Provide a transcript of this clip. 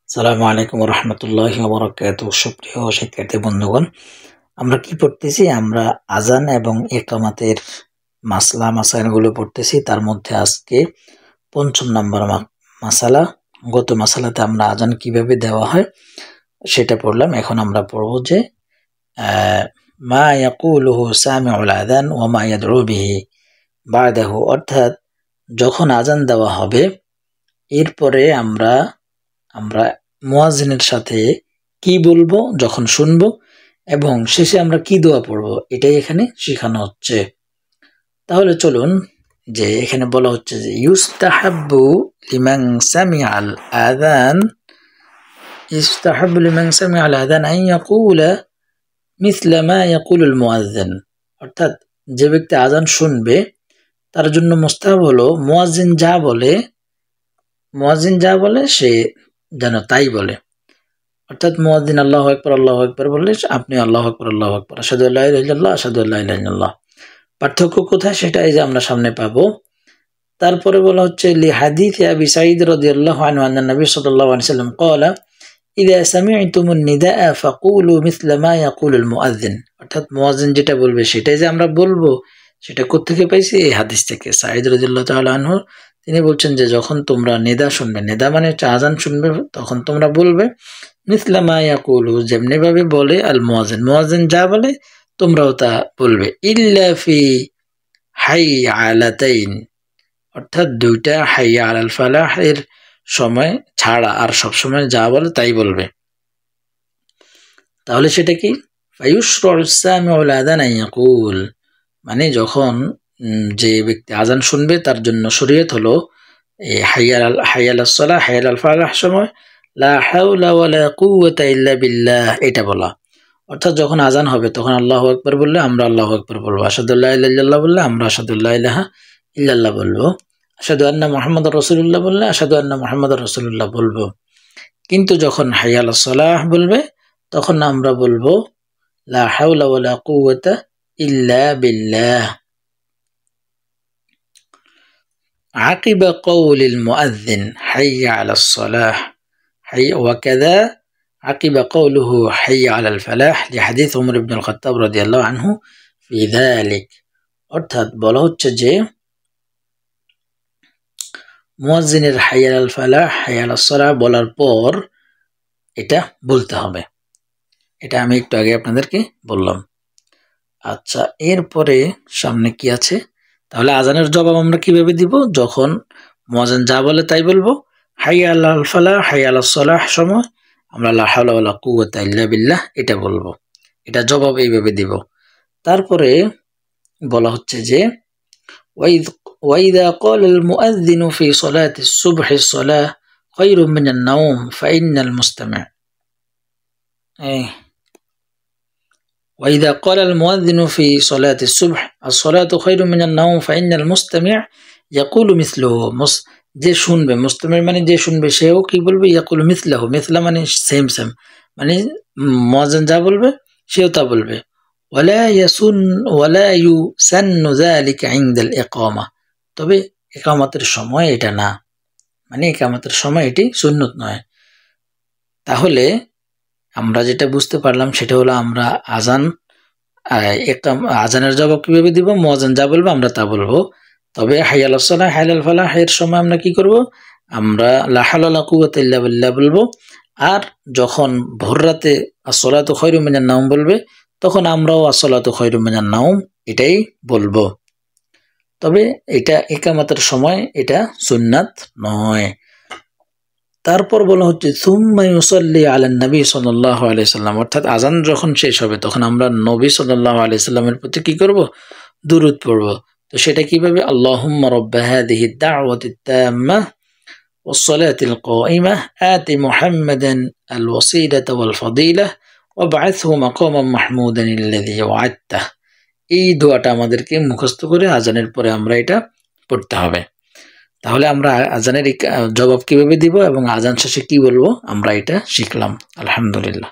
আসসালামু আলাইকুম রহমতুল্লাহি ওয়া বারাকাতুহু। সুপ্রিয় শিক্ষার্থী বন্ধুগণ, আমরা কি পড়তেছি? আমরা আজান এবং ইকামাতের মাসাইলগুলো পড়তেছি। তার মধ্যে আজকে পঞ্চম নাম্বার মাসালা। গত মাসালাতে আমরা আজান কিভাবে দেওয়া হয় সেটা পড়লাম। এখন আমরা পড়ব যে মা ইয়াকুলুহু সামিউল আযান ওয়া মা ইয়াদউ বিহি বা'দাহু, অর্থাৎ যখন আজান দেওয়া হবে এরপরে আমরা মুয়াজ্জিনের সাথে কি বলবো যখন শুনবো, এবং শেষে আমরা কি দোয়া পড়বো, এটাই এখানে শেখানো হচ্ছে। তাহলে চলুন, যে এখানে বলা হচ্ছে যে ইউস্তাহাব্বু লিমান সামিআল আযান আন ইয়াকুলা মিসলা মা ইয়াকুলুল মুয়াজ্জিন, অর্থাৎ যে ব্যক্তি আযান শুনবে তার জন্য মুস্তাহাব হলো মুয়াজ্জিন যা বলে সে যেন তাই বলে। অর্থাৎ মুয়াজ্জিন আল্লাহু আকবার বললে আপনি আল্লাহু আকবার, আশহাদু আল্লা ইলাহা ইল্লাল্লাহ, আশহাদু আল্লা ইলাহা ইল্লাল্লাহ। পার্থক্য কোথায় সেটা এই যে আমরা সামনে পাবো। তারপরে বলা হচ্ছে লি হাদিস আবি সাঈদ রাদিয়াল্লাহু আনহু আন্না নবী সাল্লাল্লাহু আলাইহি ওয়াসাল্লাম ক্বালা ইযা সামি'তুমুন নিদাআ ফাকুলু মিসলা মা ইয়াকুলুল মুয়াজ্জিন, অর্থাৎ মুয়াজ্জিন যেটা বলবে সেটাই যে আমরা বলবো। সেটা কোত্থেকে পাইছি? এই হাদিস থেকে। সাঈদ রাদিয়াল্লাহু তাআলা আনহু তিনি বলছেন যে যখন তোমরা নিদা শুনবে, নিদা মানে আযান শুনবে, তখন তোমরা বলবে মিসলা মা ইয়াকুলু, যেমনি ভাবে বলে আল মুয়াজ্জিন, মুয়াজ্জিন যা বলে তোমরাও তা বলবে। ইল্লা ফি হাইয়া আলাতাইন, অর্থাৎ দুইটা হাইয়া আলাল ফালাহ এর সময় ছাড়া আর সব সময় যা বলে তাই বলবে। তাহলে সেটা কি? ফায়ুশরা'উ সামিউল আযান আন ইয়াকুল, মানে যখন যে ব্যক্তি আযান শুনবে তার জন্য শরীয়ত হলো এই হাইয়া আলাস সালাহ, হাইয়া আলাল ফালাহ সময় লা হাওলা ওয়ালা কুওয়াতা ইল্লা বিল্লাহ এটা বলা। অর্থাৎ যখন আজান হবে তখন আল্লাহু আকবার বললে আমরা আল্লাহু আকবার বলবো, আশহাদু আল্লা ইলাহা ইল্লাল্লাহ বললে আমরা আশহাদু আল্লা ইলাহা ইল্লাল্লাহ বলবো, আশহাদু আন্না মুহাম্মাদুর রাসূলুল্লাহ বললে আশহাদু আন্না মুহাম্মাদুর রাসূলুল্লাহ বলবো। কিন্তু যখন হাইয়া আলাস সালাহ বলবে তখন আমরা বলবো লা হাওলা ওয়ালা কুওয়াতা ইল্লা বিল্লাহ। আকিবা কওলিল মুয়াজ্জিন হাইয়া আলাস সালাহ وكذا عقب قوله حي على الفلاح لحديث عمر بن الخطاب رضي الله عنه في ذلك, অর্থাৎ বলা হচ্ছে যে মুয়াজ্জিনের হাইয়া আলাল ফালাহ হাইয়া আলাস সালাহ বলার পর এটা বলতে হবে। এটা আমি একটু আগে আপনাদেরকে বললাম। আচ্ছা, এরপরে সামনে কি আছে? তাহলে আজানের জবাব আমরা কিভাবে দিব? যখন মুয়াজ্জিন যা বলে তাই বলবো। হাইয়া আলাল ফালাহ হাইয়া আলাস সালাহ সময় আমরা লা হাওলা ওয়ালা কুওয়াতা ইল্লা বিল্লাহ এটা বলবো। এটা জবাব এইভাবে দিব। তারপরে বলা হচ্ছে যে ওয়াইদা ক্বালাল মুয়াজ্জিনু ফি সালাতিস সুবহি সালাহ খায়রুম মিনান নাওম ফাইন্নাল মুস্তামি' وإذا قال المؤذن في صلاة الصبح الصلاة خير من النوم فإن المستمع يقول مثله, যে শুনবে, মুস্তামি' মানে যে শুনবে সেও কি বলবে? ইয়াকুলু মিসলাহু, মিসলা মানে সেম, মানে মুয়াজ্জিন যা বলবে সেও তা বলবে। ওয়ালা ইউসান্নু যালিকা ইনদাল ইকামা, তবে ইকামতের সময় এটা না, মানে ইকামতের সময় এটি সুন্নত নয়। তাহলে আমরা যেটা বুঝতে পারলাম সেটা হলো আমরা আজানের জবাব কিভাবে দিব? মুয়াজ্জিন যা বলবে আমরা তা বলবো। তবে হাইয়া আলাস সালাহ হাইয়া আলাল ফালাহ এর সময় আমরা কি করব? আমরা লা হাওলা ওয়ালা কুওয়াতা ইল্লা বিল্লাহ বলবো। আর যখন ভোর রাতে as-সালাতু খায়রুম মিনান নাওম বলবে তখন আমরাও as-সালাতু খায়রুম মিনান নাওম এটাই বলবো। তবে এটা ইকামতের সময় এটা সুন্নাত নয়। তারপর বলা হচ্ছে সুম্মা ইউসাল্লি আলান নবী সাল্লাল্লাহু আলাইহি সাল্লাম, অর্থাৎ আজান যখন শেষ হবে তখন আমরা নবী সাল্লাল্লাহু আলাইহি সাল্লামের প্রতি কি করব? দুরূদ পড়ব। তো সেটা কিভাবে? আল্লাহুম্মা রাব্বা হাযিহি দাওয়াতিত তাম্মাহ ওয়াস সালাতিল কায়িমাহ আতি মুহাম্মাদান আল ওয়াসিলাতা ওয়াল ফাদিলাহ ওয়াবআথহু মাকামান মাহমুদান আল্লাযী ওয়া'আদতাহ। এই দোয়াটা আমাদেরকে মুখস্থ করে আজানের পরে আমরা এটা পড়তে হবে। তাহলে আমরা আজানের জবাব কিভাবে দিব এবং আজান শেষে কি বলবো আমরা এটা শিখলাম। আলহামদুলিল্লাহ।